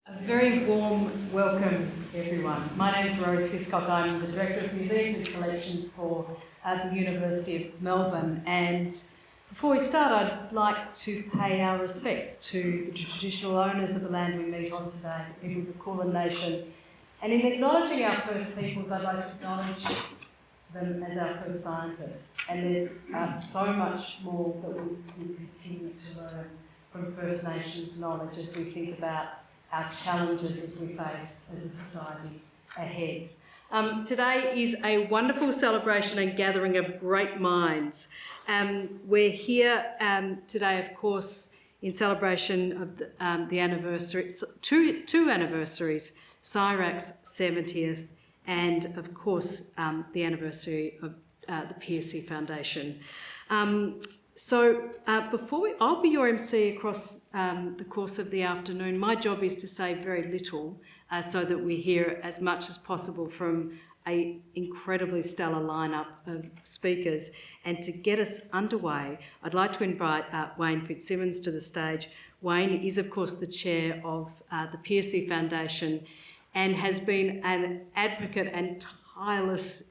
A very warm welcome, everyone. My name is Rose Hiscock. I'm the Director of Museums and Collections for the University of Melbourne. And before we start, I'd like to pay our respects to the traditional owners of the land we meet on today, the people of the Kulin Nation. And in acknowledging our First Peoples, I'd like to acknowledge them as our first scientists. And there's so much more that we continue to learn from First Nations knowledge as we think about our challenges as we face as a society ahead. Today is a wonderful celebration and gathering of great minds. We're here today, of course, in celebration of the anniversary, two anniversaries, CSIRAC's 70th, and of course the anniversary of the Pearcey Foundation. I'll be your MC across the course of the afternoon. My job is to say very little so that we hear as much as possible from an incredibly stellar lineup of speakers. And to get us underway, I'd like to invite Wayne Fitzsimmons to the stage. Wayne is, of course, the chair of the Pearcey Foundation and has been an advocate and tireless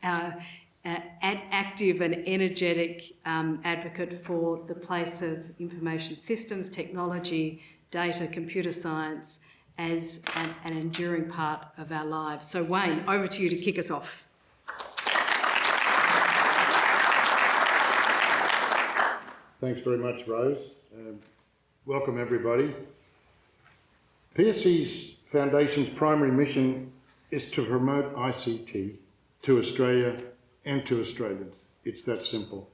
active and energetic advocate for the place of information systems, technology, data, computer science as an enduring part of our lives. So Wayne, over to you to kick us off. Thanks very much, Rose. Welcome everybody. Pearcey's Foundation's primary mission is to promote ICT to Australia and to Australians. It's that simple.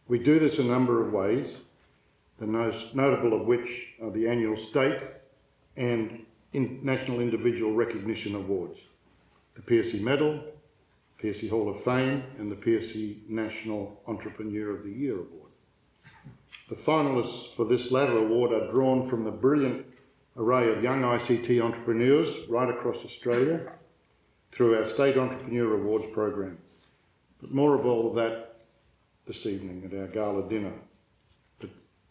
We do this a number of ways, the most notable of which are the annual state and national individual recognition awards. The Pearcey Medal, Pearcey Hall of Fame, and the Pearcey National Entrepreneur of the Year Award. The finalists for this latter award are drawn from the brilliant array of young ICT entrepreneurs right across Australia through our State Entrepreneur Awards program. But more of all of that this evening at our gala dinner. But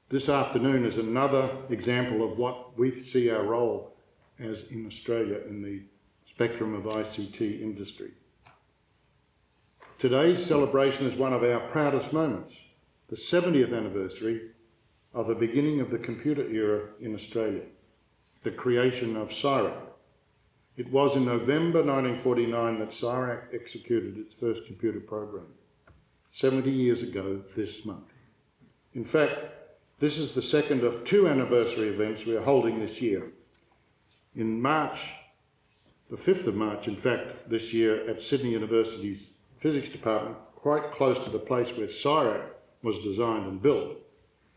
this afternoon is another example of what we see our role as in Australia in the spectrum of ICT industry. Today's celebration is one of our proudest moments, the 70th anniversary of the beginning of the computer era in Australia, the creation of CSIRAC. It was in November 1949 that CSIRAC executed its first computer program, 70 years ago this month. In fact, this is the second of two anniversary events we are holding this year. In March, the 5th of March, in fact, this year at Sydney University's Physics Department, quite close to the place where CSIRAC was designed and built,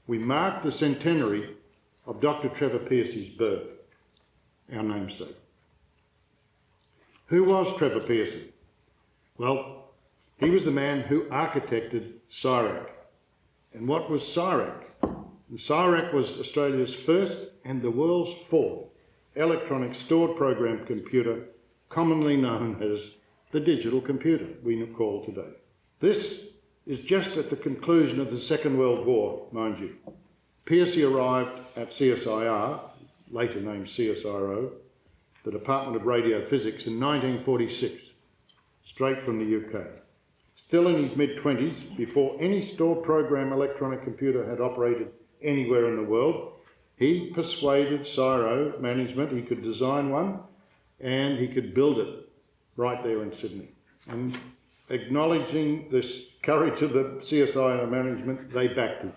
we marked the centenary of Dr. Trevor Pearcey's birth, our namesake. Who was Trevor Pearcey? Well, he was the man who architected CSIRAC. And what was CSIRAC? The CSIRAC was Australia's first and the world's fourth electronic stored program computer, commonly known as the digital computer we call today. This is just at the conclusion of the Second World War, mind you. Pearcey arrived at CSIR, later named CSIRO, the Department of Radio Physics in 1946, straight from the UK. Still in his mid-20s, before any stored program electronic computer had operated anywhere in the world, he persuaded CSIRO management he could design one and he could build it right there in Sydney. And acknowledging this courage of the CSIRO management, they backed it.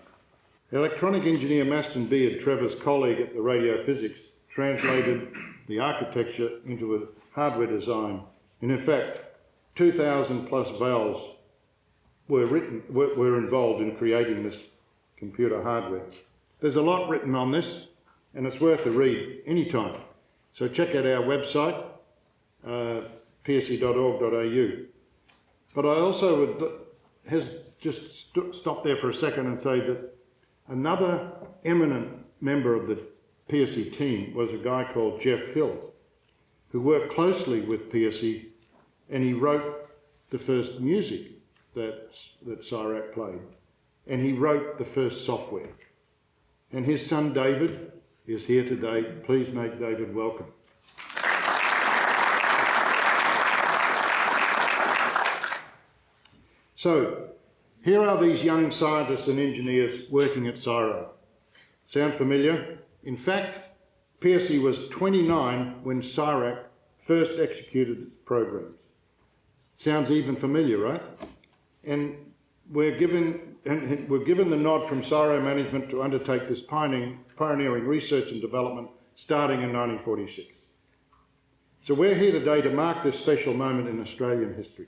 Electronic engineer Maston Beard, Trevor's colleague at the Radio Physics, translated the architecture into a hardware design. And in fact, 2,000 plus valves were involved in creating this computer hardware. There's a lot written on this, and it's worth a read anytime. So check out our website, pearcey.org.au. But I also would stop there for a second and say that another eminent member of the Pearcey team was a guy called Jeff Hill, who worked closely with Pearcey, and he wrote the first music that CSIRAC played, and he wrote the first software. And his son David is here today. Please make David welcome. So, here are these young scientists and engineers working at CSIRAC. Sound familiar? In fact, Pearcey was 29 when CSIRAC first executed its programs. Sounds even familiar, right? And we're given the nod from CSIRO management to undertake this pioneering research and development starting in 1946. So we're here today to mark this special moment in Australian history,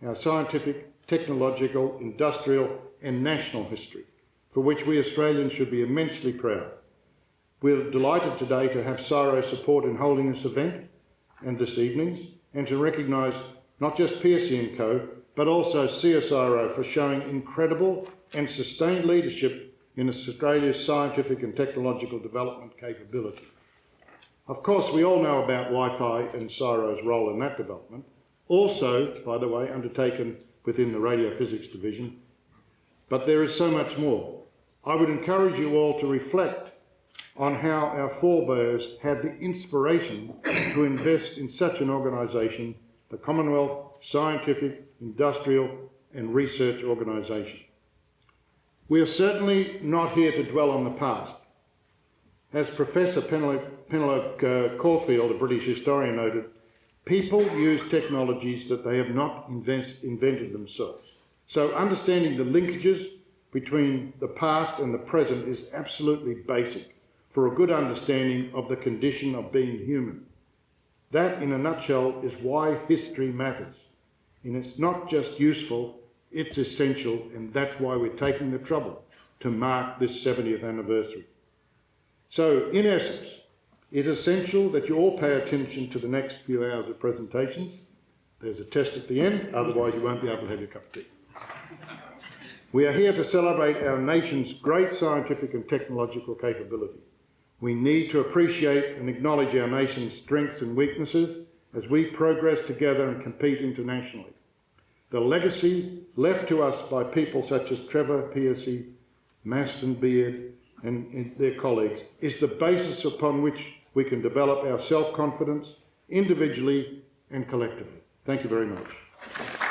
our scientific, technological, industrial and national history, for which we Australians should be immensely proud. We're delighted today to have CSIRO support in holding this event and this evening's, and to recognise not just Pearcey & Co, but also CSIRO for showing incredible and sustained leadership in Australia's scientific and technological development capability. Of course, we all know about Wi-Fi and CSIRO's role in that development, also, by the way, undertaken within the radiophysics division, but there is so much more. I would encourage you all to reflect on how our forebears had the inspiration to invest in such an organisation, the Commonwealth Scientific, Industrial and Research Organisation. We are certainly not here to dwell on the past. As Professor Penelope Caulfield, a British historian, noted, people use technologies that they have not invented themselves. So understanding the linkages between the past and the present is absolutely basic for a good understanding of the condition of being human. That, in a nutshell, is why history matters. And it's not just useful, it's essential, and that's why we're taking the trouble to mark this 70th anniversary. So, in essence, it's essential that you all pay attention to the next few hours of presentations. There's a test at the end, otherwise you won't be able to have your cup of tea. We are here to celebrate our nation's great scientific and technological capability. We need to appreciate and acknowledge our nation's strengths and weaknesses as we progress together and compete internationally. The legacy left to us by people such as Trevor Pearcey, Maston Beard and their colleagues is the basis upon which we can develop our self-confidence individually and collectively. Thank you very much.